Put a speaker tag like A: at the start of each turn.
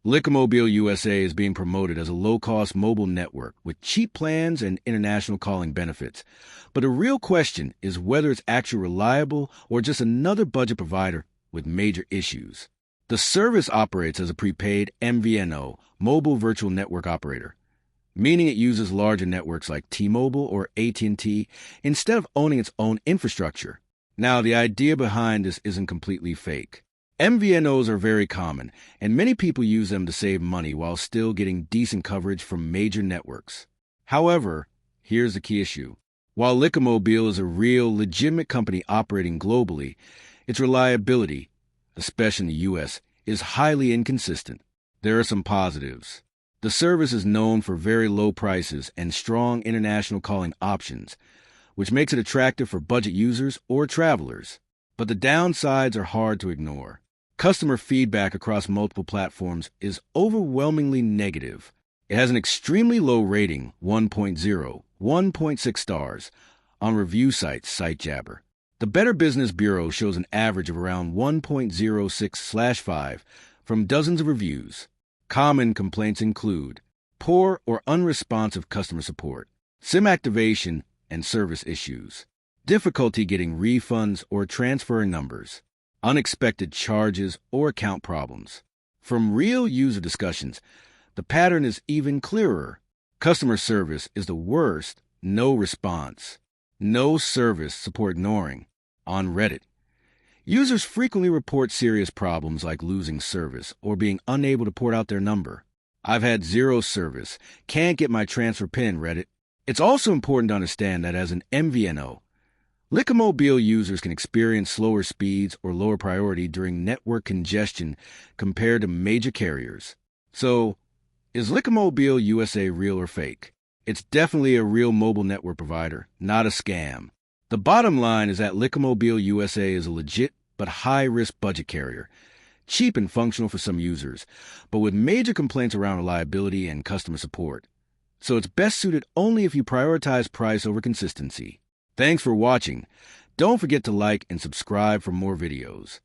A: LycaMobile USA is being promoted as a low-cost mobile network with cheap plans and international calling benefits. But the real question is whether it's actually reliable or just another budget provider with major issues. The service operates as a prepaid MVNO, mobile virtual network operator, meaning it uses larger networks like T-Mobile or AT&T instead of owning its own infrastructure. Now, the idea behind this isn't completely fake. MVNOs are very common, and many people use them to save money while still getting decent coverage from major networks. However, here's the key issue. While LycaMobile is a real, legitimate company operating globally, its reliability, especially in the U.S., is highly inconsistent. There are some positives. The service is known for very low prices and strong international calling options, which makes it attractive for budget users or travelers. But the downsides are hard to ignore. Customer feedback across multiple platforms is overwhelmingly negative. It has an extremely low rating, 1.0, 1.6 stars, on review sites SiteJabber. The Better Business Bureau shows an average of around 1.06/5 from dozens of reviews. Common complaints include poor or unresponsive customer support, SIM activation and service issues, difficulty getting refunds or transferring numbers, unexpected charges or account problems. From real user discussions, the pattern is even clearer. Customer service is the worst, no response, no service support ignoring. On Reddit, users frequently report serious problems like losing service or being unable to port out their number. I've had zero service, can't get my transfer PIN, Reddit. It's also important to understand that as an MVNO, LycaMobile users can experience slower speeds or lower priority during network congestion compared to major carriers. So, is LycaMobile USA real or fake? It's definitely a real mobile network provider, not a scam. The bottom line is that LycaMobile USA is a legit but high-risk budget carrier, cheap and functional for some users, but with major complaints around reliability and customer support. So it's best suited only if you prioritize price over consistency. Thanks for watching. Don't forget to like and subscribe for more videos.